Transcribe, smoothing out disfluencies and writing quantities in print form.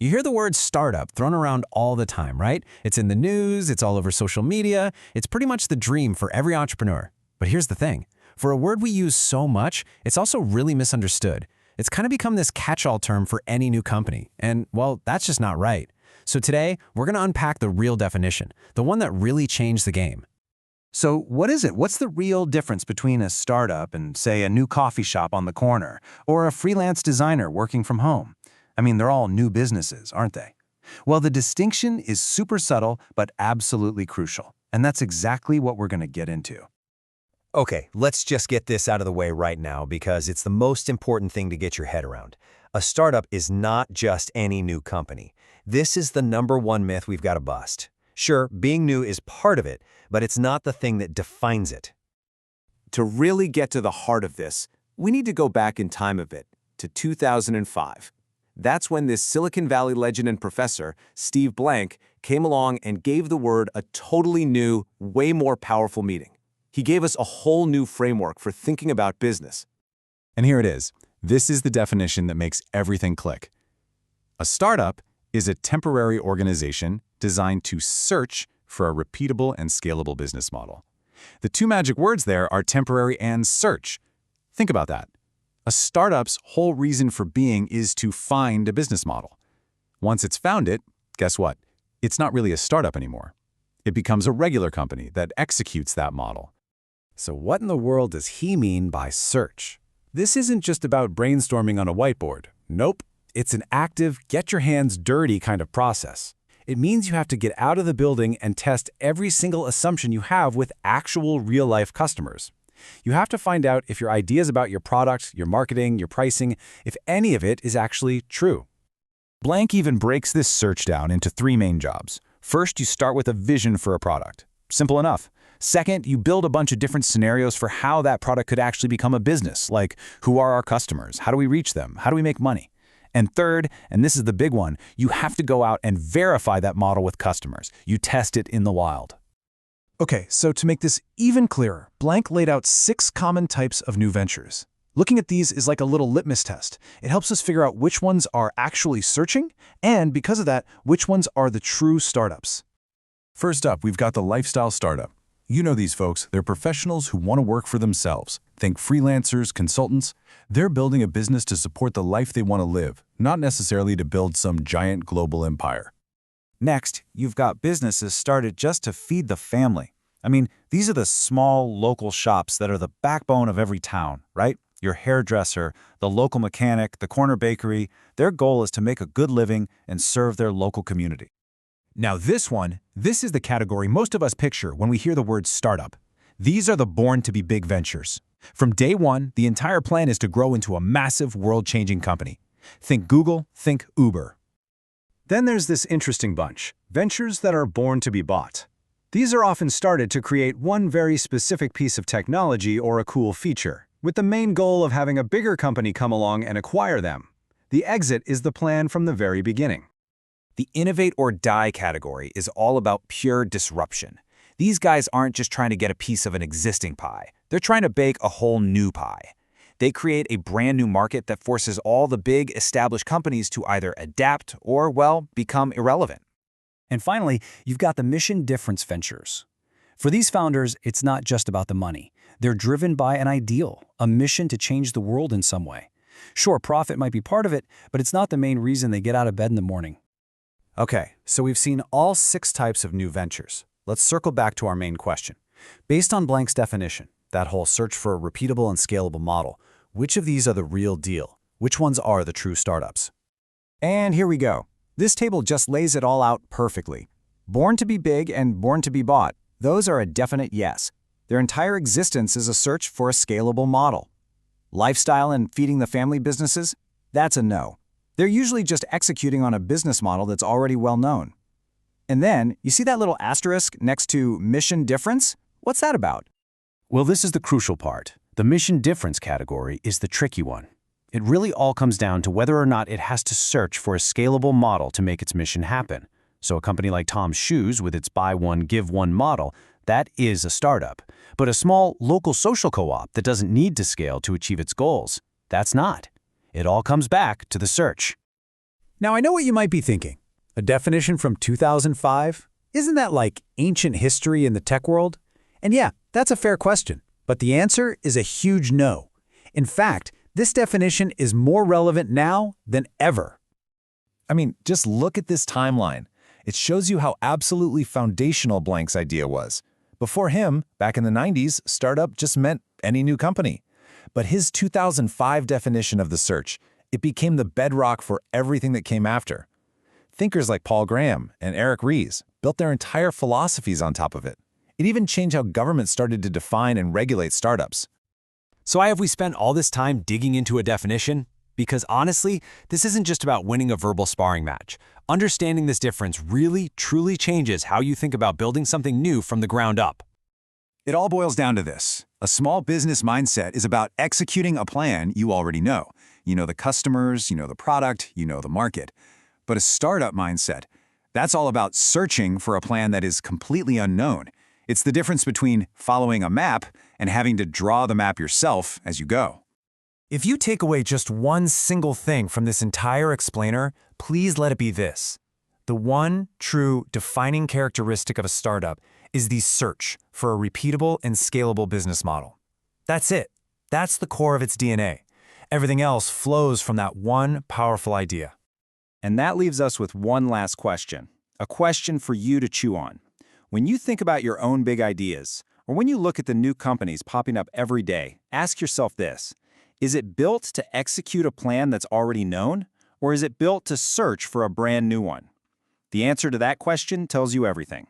You hear the word startup thrown around all the time, right? It's in the news, it's all over social media, it's pretty much the dream for every entrepreneur. But here's the thing. For a word we use so much, it's also really misunderstood. It's kind of become this catch-all term for any new company. And, well, that's just not right. So today, we're going to unpack the real definition, the one that really changed the game. So what is it? What's the real difference between a startup and, say, a new coffee shop on the corner, or a freelance designer working from home? I mean, they're all new businesses, aren't they? Well, the distinction is super subtle, but absolutely crucial. And that's exactly what we're going to get into. Okay, let's just get this out of the way right now because it's the most important thing to get your head around. A startup is not just any new company. This is the #1 myth we've got to bust. Sure, being new is part of it, but it's not the thing that defines it. To really get to the heart of this, we need to go back in time a bit, to 2005. That's when this Silicon Valley legend and professor, Steve Blank, came along and gave the word a totally new, way more powerful meaning. He gave us a whole new framework for thinking about business. And here it is. This is the definition that makes everything click. A startup is a temporary organization designed to search for a repeatable and scalable business model. The two magic words there are temporary and search. Think about that. A startup's whole reason for being is to find a business model. Once it's found it, guess what? It's not really a startup anymore. It becomes a regular company that executes that model. So what in the world does he mean by search? This isn't just about brainstorming on a whiteboard. Nope. It's an active, get-your-hands-dirty kind of process. It means you have to get out of the building and test every single assumption you have with actual real-life customers. You have to find out if your ideas about your product, your marketing, your pricing, if any of it is actually true. Blank even breaks this search down into 3 main jobs. First, you start with a vision for a product. Simple enough. Second, you build a bunch of different scenarios for how that product could actually become a business, like who are our customers, how do we reach them, how do we make money? And third, and this is the big one, you have to go out and verify that model with customers. You test it in the wild. Okay, so to make this even clearer, Blank laid out 6 common types of new ventures. Looking at these is like a little litmus test. It helps us figure out which ones are actually searching, and because of that, which ones are the true startups. First up, we've got the lifestyle startup. You know these folks, they're professionals who want to work for themselves. Think freelancers, consultants. They're building a business to support the life they want to live, not necessarily to build some giant global empire. Next, you've got businesses started just to feed the family. I mean, these are the small local shops that are the backbone of every town, right? Your hairdresser, the local mechanic, the corner bakery, their goal is to make a good living and serve their local community. Now this is the category most of us picture when we hear the word startup. These are the born-to-be-big ventures. From day one, the entire plan is to grow into a massive, world-changing company. Think Google, think Uber. Then there's this interesting bunch, ventures that are born to be bought. These are often started to create one very specific piece of technology or a cool feature, with the main goal of having a bigger company come along and acquire them. The exit is the plan from the very beginning. The innovate or die category is all about pure disruption. These guys aren't just trying to get a piece of an existing pie. They're trying to bake a whole new pie. They create a brand new market that forces all the big established companies to either adapt or, well, become irrelevant. And finally, you've got the mission difference ventures. For these founders, it's not just about the money. They're driven by an ideal, a mission to change the world in some way. Sure, profit might be part of it, but it's not the main reason they get out of bed in the morning. Okay, so we've seen all 6 types of new ventures. Let's circle back to our main question. Based on Blank's definition, that whole search for a repeatable and scalable model, which of these are the real deal? Which ones are the true startups? And here we go. This table just lays it all out perfectly. Born to be big and born to be bought, those are a definite yes. Their entire existence is a search for a scalable model. Lifestyle and feeding the family businesses? That's a no. They're usually just executing on a business model that's already well known. And then, you see that little asterisk next to mission difference? What's that about? Well, this is the crucial part. The mission difference category is the tricky one. It really all comes down to whether or not it has to search for a scalable model to make its mission happen. So a company like Tom's Shoes with its buy one, give one model, that is a startup. But a small local social co-op that doesn't need to scale to achieve its goals, that's not. It all comes back to the search. Now, I know what you might be thinking. A definition from 2005? Isn't that like ancient history in the tech world? And yeah, that's a fair question. But the answer is a huge no. In fact, this definition is more relevant now than ever. I mean, just look at this timeline. It shows you how absolutely foundational Blank's idea was. Before him, back in the 90s, startup just meant any new company. But his 2005 definition of the search, it became the bedrock for everything that came after. Thinkers like Paul Graham and Eric Ries built their entire philosophies on top of it. It even changed how government started to define and regulate startups. So why have we spent all this time digging into a definition? Because honestly, this isn't just about winning a verbal sparring match. Understanding this difference really, truly changes how you think about building something new from the ground up. It all boils down to this. A small business mindset is about executing a plan you already know. You know the customers, you know the product, you know the market. But a startup mindset, that's all about searching for a plan that is completely unknown. It's the difference between following a map and having to draw the map yourself as you go. If you take away just one single thing from this entire explainer, please let it be this. The one true defining characteristic of a startup is the search for a repeatable and scalable business model. That's it. That's the core of its DNA. Everything else flows from that one powerful idea. And that leaves us with one last question, a question for you to chew on. When you think about your own big ideas, or when you look at the new companies popping up every day, ask yourself this. Is it built to execute a plan that's already known, or is it built to search for a brand new one? The answer to that question tells you everything.